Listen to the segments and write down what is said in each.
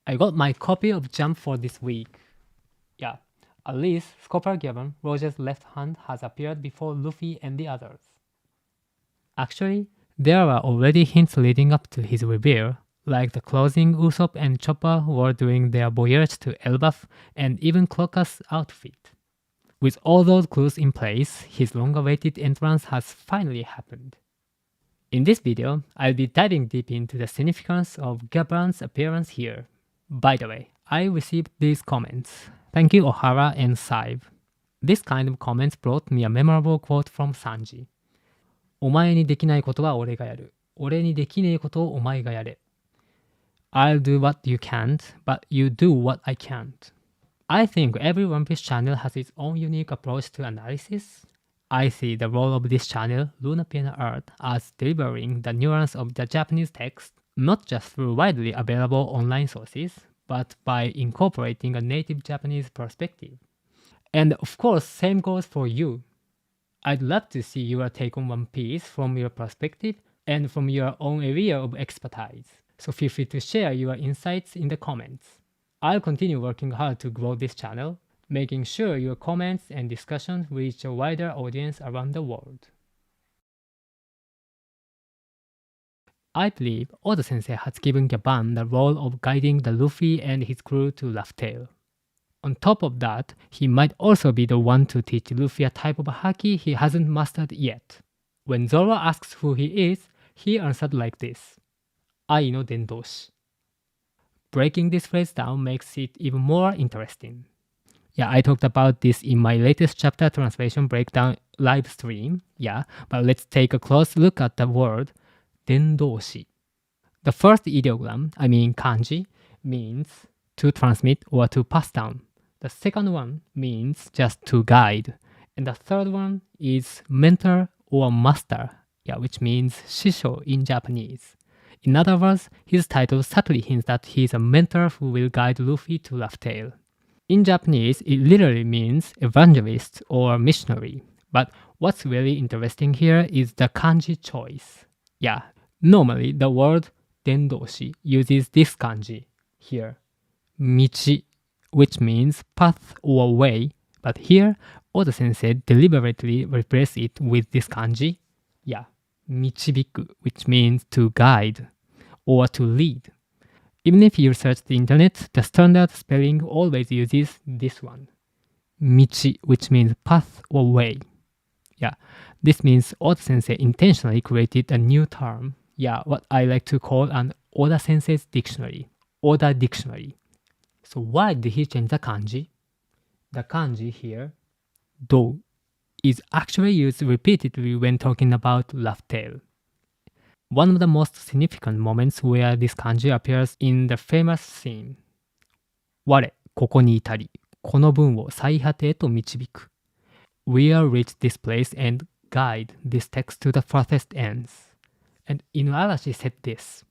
I got my copy of Jump for this week. Yeah, at least Scopper Gaban, Roger's left hand, has appeared before Luffy and the others. Actually, there were already hints leading up to his reveal, like the clothing Usopp and Chopper wore during their voyage to Elbaf and even Crocus' outfit. With all those clues in place, his long-awaited entrance has finally happened. In this video, I'll be diving deep into the significance of Gaban's appearance here. By the way, I received these comments. Thank you Ohara and Saive. This kind of comments brought me a memorable quote from Sanji. お前にできないことは俺がやる。俺にできねえことをお前がやれ。I'll do what you can't, but you do what I can't. I think every One Piece channel has its own unique approach to analysis. I see the role of this channel, LunaPienArt, as delivering the nuance of the Japanese text, not just through widely available online sources, but by incorporating a native Japanese perspective. And of course, same goes for you. I'd love to see your take on One Piece from your perspective and from your own area of expertise. So feel free to share your insights in the comments. I'll continue working hard to grow this channel, making sure your comments and discussions reach a wider audience around the world. I believe Oda Sensei has given Gaban the role of guiding the Luffy and his crew to Laugh Tale. On top of that, he might also be the one to teach Luffy a type of haki he hasn't mastered yet. When Zoro asks who he is, he answered like this: Ai no Dendoshi. Breaking this phrase down makes it even more interesting. Yeah, I talked about this in my latest chapter translation breakdown live stream. Yeah, but let's take a close look at the word dendoshi. The first ideogram, kanji, means to transmit or to pass down. The second one means just to guide. And the third one is mentor or master, which means shisho in Japanese. In other words, his title subtly hints that he is a mentor who will guide Luffy to Laugh Tale. In Japanese, it literally means evangelist or missionary. But what's really interesting here is the kanji choice. Normally the word dendoshi uses this kanji here, michi, which means path or way, but here Oda Sensei deliberately replaced it with this kanji, michibiku, which means to guide or to lead. Even if you search the internet, the standard spelling always uses this one, michi, which means path or way. This means Oda Sensei intentionally created a new term, what I like to call an Oda Sensei's dictionary, Oda dictionary. So why did he change the kanji? The kanji here, do, is actually used repeatedly when talking about Laugh Tale. One of the most significant moments where this kanji appears in the famous scene. 我、ここに至り、この文を最果てへと導く。We'll reach this place and guide this text to the farthest ends. And Inuarashi said this.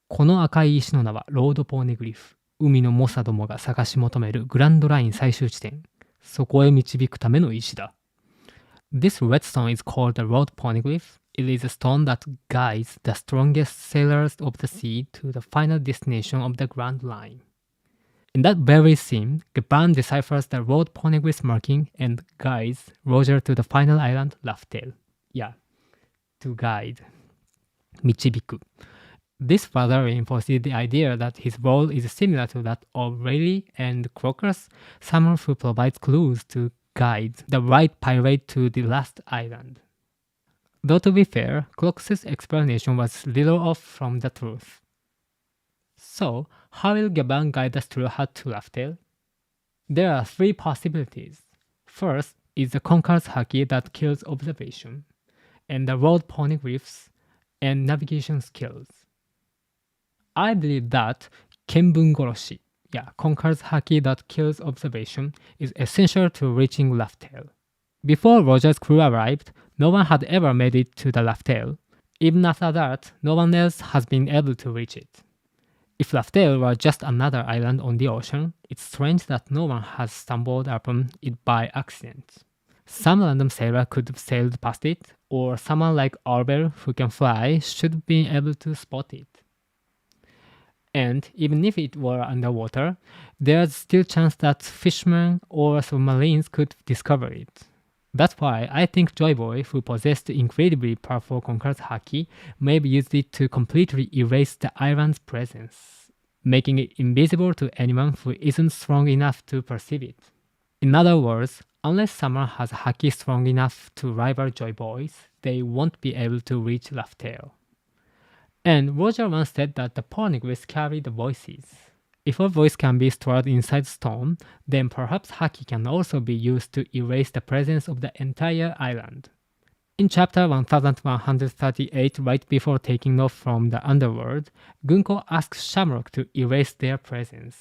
この赤い石の名はロード・ポーネグリフ。海の猛者どもが探し求めるグランドライン最終地点。そこへ導くための石だ。This red stone is called the Road Poneglyph. It is a stone that guides the strongest sailors of the sea to the final destination of the Grand Line. In that very scene, Gaban deciphers the Road Poneglyph marking and guides Roger to the final island, Laugh Tale. To guide. 導く. This further reinforces the idea that his role is similar to that of Rayleigh and Crocus, someone who provides clues to guide the right pirate to the last island. Though to be fair, Crocus' explanation was little off from the truth. So, how will Gaban guide the Straw Hat to Laugh Tale? There are three possibilities. First is the Conqueror's Haki that kills observation, and the Road Poneglyphs and navigation skills. I believe that Kenbun Goroshi, Conqueror's Haki that kills observation, is essential to reaching Laugh Tale. Before Roger's crew arrived, no one had ever made it to the Laugh Tale. Even after that, no one else has been able to reach it. If Laugh Tale were just another island on the ocean, it's strange that no one has stumbled upon it by accident. Some random sailor could have sailed past it, or someone like Arbel who can fly should have been able to spot it. And even if it were underwater, there's still chance that fishermen or submarines could discover it. That's why I think Joy Boy, who possessed incredibly powerful Conqueror's Haki, may have used it to completely erase the island's presence, making it invisible to anyone who isn't strong enough to perceive it. In other words, unless someone has Haki strong enough to rival Joy Boys, they won't be able to reach Laugh Tale. And Roger once said that the Poneglyphs carry the voices. If a voice can be stored inside stone, then perhaps Haki can also be used to erase the presence of the entire island. In chapter 1138, right before taking off from the underworld, Gunko asks Shamrock to erase their presence.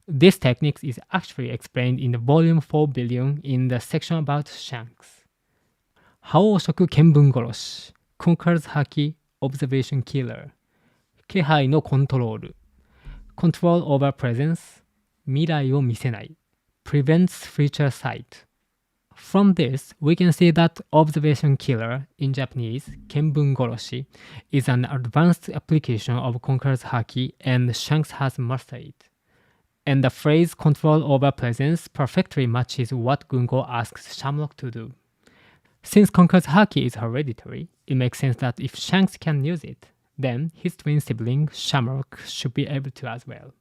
This technique is actually explained in the volume 4 billion in the section about Shanks. Haoshoku Kenbun Goroshi, Conqueror's Haki, Observation Killer, 気配のコントロール Control over presence, 未来を見せない Prevents future sight. From this, we can see that Observation Killer, in Japanese, Kenbun Goroshi, is an advanced application of Conqueror's Haki and Shanks has mastered it. And the phrase control over presence perfectly matches what Gunko asks Shamrock to do. Since Conqueror's Haki is hereditary, it makes sense that if Shanks can use it, then his twin sibling Shamrock should be able to as well.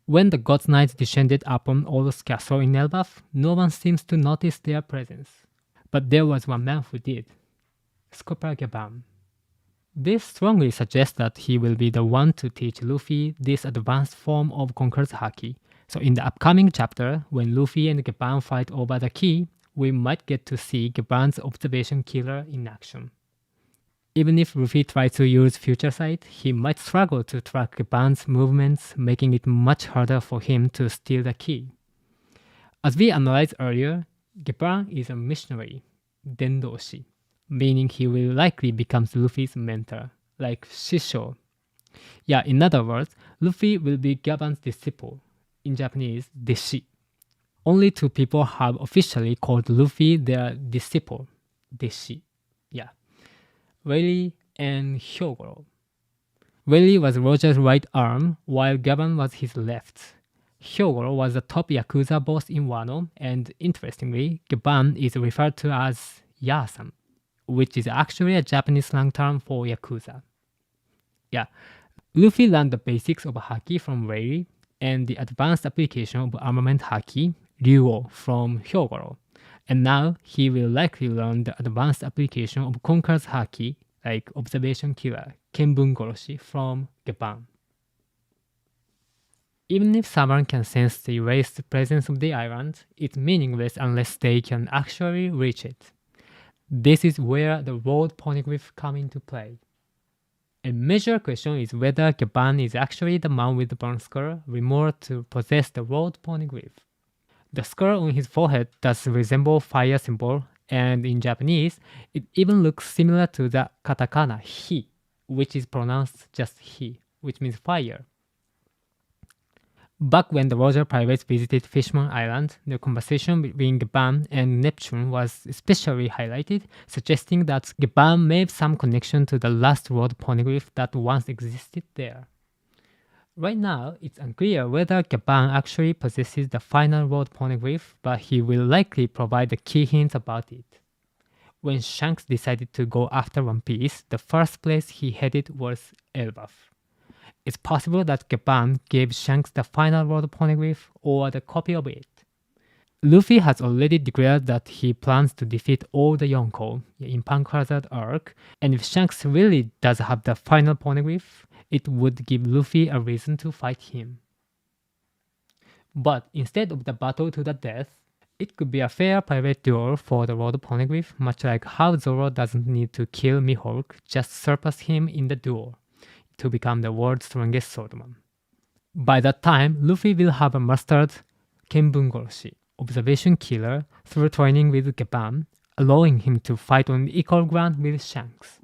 When the God's Knights descended upon Oro's castle in Elbaf, no one seems to notice their presence. But there was one man who did. Scopper Gaban. This strongly suggests that he will be the one to teach Luffy this advanced form of Conqueror's Haki. So in the upcoming chapter, when Luffy and Gaban fight over the key, we might get to see Gaban's Observation Killer in action. Even if Luffy tries to use Future Sight, he might struggle to track Gaban's movements, making it much harder for him to steal the key. As we analyzed earlier, Gaban is a missionary, Dendoshi, meaning he will likely become Luffy's mentor, like Shisho. Yeah, in other words, Luffy will be Gaban's disciple, in Japanese, deshi. Only two people have officially called Luffy their disciple, deshi. Yeah. Rayleigh and Hyogoro. Rayleigh was Roger's right arm, while Gaban was his left. Hyogoro was the top Yakuza boss in Wano, and interestingly, Gaban is referred to as Ya-san, which is actually a Japanese slang term for Yakuza. Yeah, Luffy learned the basics of Haki from Rayleigh, and the advanced application of armament Haki, Ryuo, from Hyogoro. And now he will likely learn the advanced application of Conqueror's Haki, like Observation Killer, Kenbun Goroshi, from Gaban. Even if someone can sense the erased presence of the island, it's meaningless unless they can actually reach it. This is where the Road Poneglyph come into play. A major question is whether Gaban is actually the man with the burnt skull rumored to possess the Road Poneglyph. The skull on his forehead does resemble fire symbol, and in Japanese, it even looks similar to the katakana hi, which is pronounced just hi, which means fire. Back when the Roger pirates visited Fishman Island, the conversation between Gaban and Neptune was especially highlighted, suggesting that Gaban may have some connection to the last Road Poneglyph that once existed there. Right now, it's unclear whether Gaban actually possesses the final Road Poneglyph, but he will likely provide the key hints about it. When Shanks decided to go after One Piece, the first place he headed was Elbaf. It's possible that Gaban gave Shanks the final Road Poneglyph or the copy of it. Luffy has already declared that he plans to defeat all the Yonko in Punk Hazard arc, and if Shanks really does have the final Poneglyph, it would give Luffy a reason to fight him. But instead of the battle to the death, it could be a fair pirate duel for the Road Poneglyph, much like how Zoro doesn't need to kill Mihawk, just surpass him in the duel to become the world's strongest swordman. By that time, Luffy will have mastered Kenbun Goroshi, Observation Killer, through training with Gaban, allowing him to fight on equal ground with Shanks.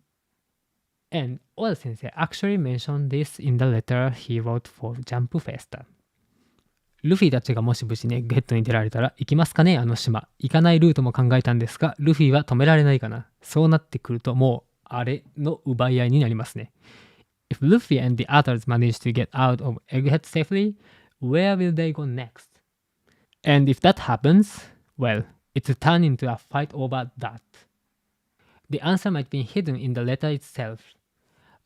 And Oda Sensei actually mentioned this in the letter he wrote for Jump Festa. ルフィたちがもし無事にエッグヘッドに出られたら行きますかねあの島。行かないルートも考えたんですが、ルフィは止められないかな。そうなってくるともうあれの奪い合いになりますね。If Luffy and the others manage to get out of Egghead safely, where will they go next? And if that happens, well, it's turned into a fight over that. The answer might be hidden in the letter itself.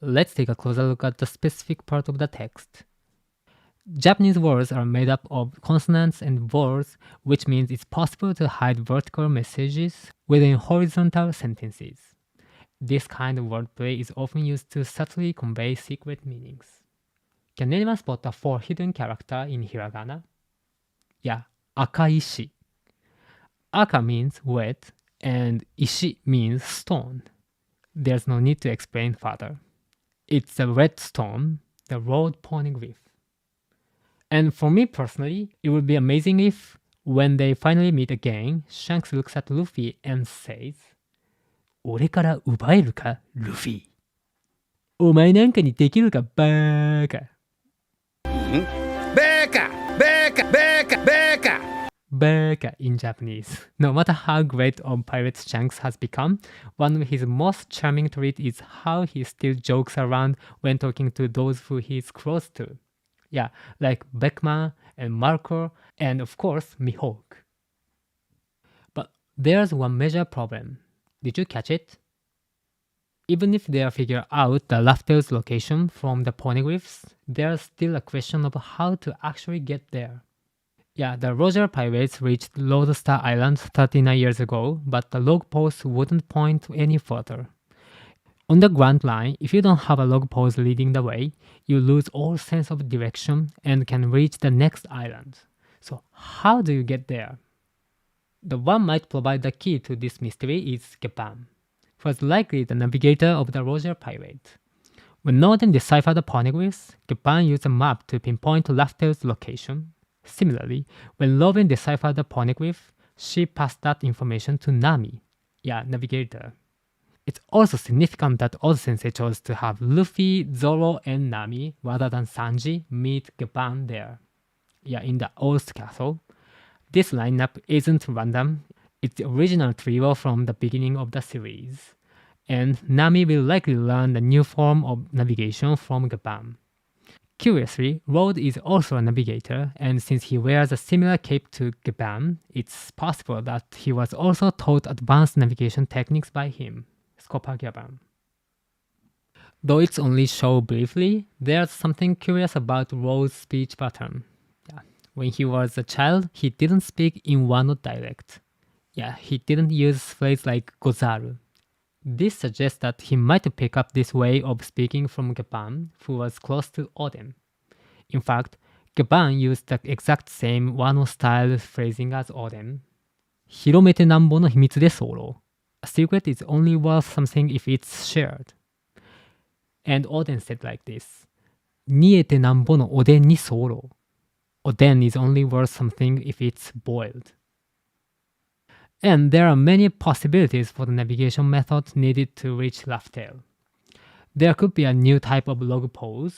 Let's take a closer look at the specific part of the text. Japanese words are made up of consonants and vowels, which means it's possible to hide vertical messages within horizontal sentences. This kind of wordplay is often used to subtly convey secret meanings. Can anyone spot a 4 hidden character in hiragana? Yeah, akaishi. Aka means wet and ishi means stone. There's no need to explain further. It's a red stone, the Road Poneglyph. And for me personally, it would be amazing if, when they finally meet again, Shanks looks at Luffy and says, 俺から奪えるか、ルフィ。お前なんかにできるか、バーカ。Beka! Beka! Beka! Beka! Beka in Japanese. No matter how great of pirate Shanks has become, one of his most charming traits is how he still jokes around when talking to those who he is close to. Yeah, like Beckman and Marco, and of course, Mihawk. But there's one major problem. Did you catch it? Even if they figure out the Laugh-Tale's location from the poneglyphs, there's still a question of how to actually get there. Yeah, the Roger pirates reached Lodestar Island 39 years ago, but the log post wouldn't point any further. On the Grand Line, if you don't have a log post leading the way, you lose all sense of direction and can reach the next island. So how do you get there? The one might provide the key to this mystery is Gaban, who was likely the navigator of the Roger pirate. When Oden deciphered the poneglyphs, Gaban used a map to pinpoint Laugh-Tale's location. Similarly, when Robin deciphered the poneglyph, she passed that information to Nami, Navigator. It's also significant that Oda Sensei chose to have Luffy, Zoro, and Nami rather than Sanji meet Gaban there. In the Old Castle. This lineup isn't random, it's the original trio from the beginning of the series. And Nami will likely learn the new form of navigation from Gaban. Curiously, Road is also a navigator, and since he wears a similar cape to Gaban, it's possible that he was also taught advanced navigation techniques by him. Scopper Gaban. Though it's only shown briefly, there's something curious about Road's speech pattern. When he was a child, he didn't speak in Wano dialect. He didn't use phrases like gozaru. This suggests that he might pick up this way of speaking from Gaban, who was close to Oden. In fact, Gaban used the exact same Wano-style phrasing as Oden. 広めてなんぼの秘密で候。A secret is only worth something if it's shared. And Oden said like this. 煮えてなんぼのおでんに候。Oden is only worth something if it's boiled. And there are many possibilities for the navigation method needed to reach Laugh-Tale. There could be a new type of log pose.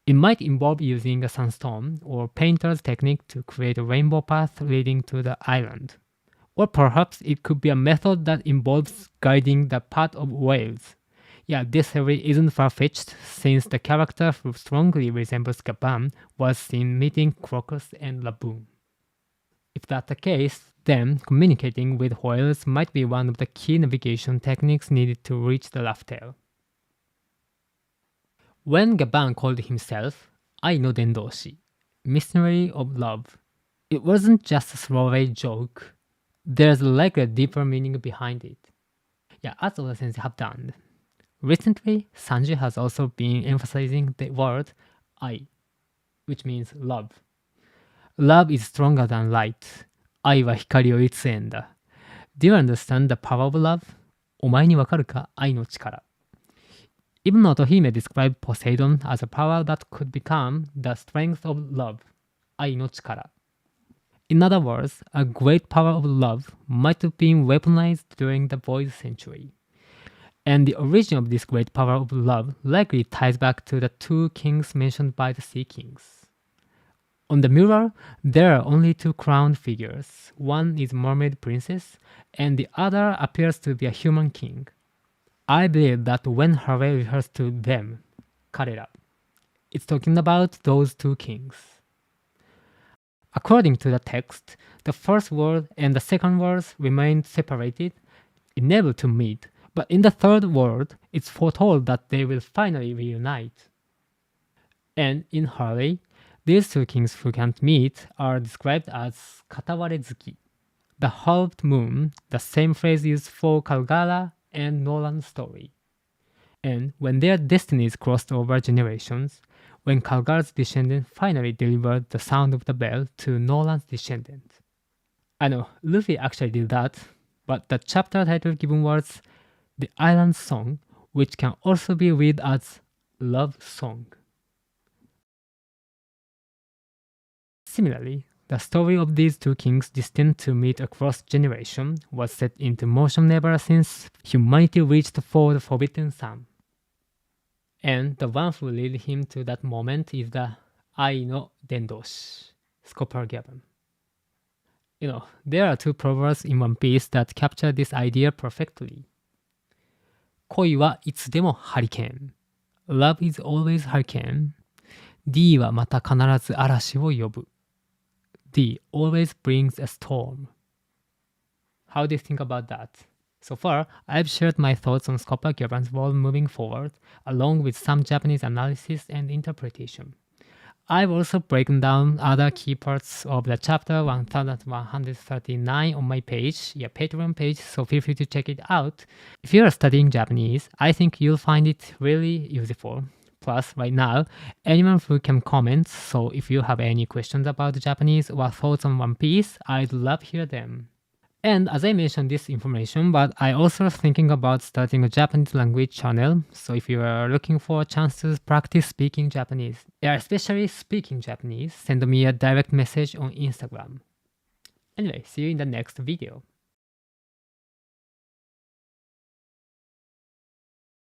It might involve using a sunstone or painter's technique to create a rainbow path leading to the island. Or perhaps it could be a method that involves guiding the path of whales. This theory isn't far-fetched since the character who strongly resembles Gaban was seen meeting Crocus and Laboon. If that's the case, then communicating with whales might be one of the key navigation techniques needed to reach the Laugh-Tale. When Gaban called himself Ai no Dendoshi, missionary of love, it wasn't just a throwaway joke. There's likely a deeper meaning behind it. As Oda Sensei have done. Recently, Sanji has also been emphasizing the word ai, which means love. Love is stronger than light. 愛は光をいつえんだ。Do you understand the power of love? お前にわかるか愛の力。Even Otohime described Poseidon as a power that could become the strength of love, 愛の力。In other words, a great power of love might have been weaponized during the Void Century. And the origin of this great power of love likely ties back to the two kings mentioned by the Sea Kings. On the mural, there are only two crowned figures. One is Mermaid Princess, and the other appears to be a human king. I believe that when Harley refers to them, 彼ら. It's talking about those two kings. According to the text, the first world and the second world remained separated, unable to meet, but in the third world, it's foretold that they will finally reunite. And in Harley, these two kings who can't meet are described as katawarezuki, the halved moon, the same phrase used for Kalgara and Nolan's story. And when their destinies crossed over generations, when Kalgara's descendant finally delivered the sound of the bell to Nolan's descendant. I know, Luffy actually did that, but the chapter title given was The Island Song, which can also be read as Love Song. Similarly, the story of these two kings destined to meet across generations was set into motion ever since humanity reached for the Forbidden Sun. And the one who led him to that moment is the Ai no Dendoshi, Scopper Gaban. There are two proverbs in One Piece that capture this idea perfectly. 恋はいつでもハリケーン. Love is always hurricane. D はまた必ず嵐を呼ぶ. D always brings a storm. How do you think about that? So far, I've shared my thoughts on Scopper Gaban's world moving forward, along with some Japanese analysis and interpretation. I've also broken down other key parts of the chapter 1139 on my page, Patreon page, so feel free to check it out. If you are studying Japanese, I think you'll find it really useful. Plus, right now, anyone who can comment, so if you have any questions about Japanese or thoughts on One Piece, I'd love to hear them. And as I mentioned this information, but I also thinking about starting a Japanese language channel, so if you are looking for a chance to practice speaking Japanese, especially speaking Japanese, send me a direct message on Instagram. Anyway, see you in the next video.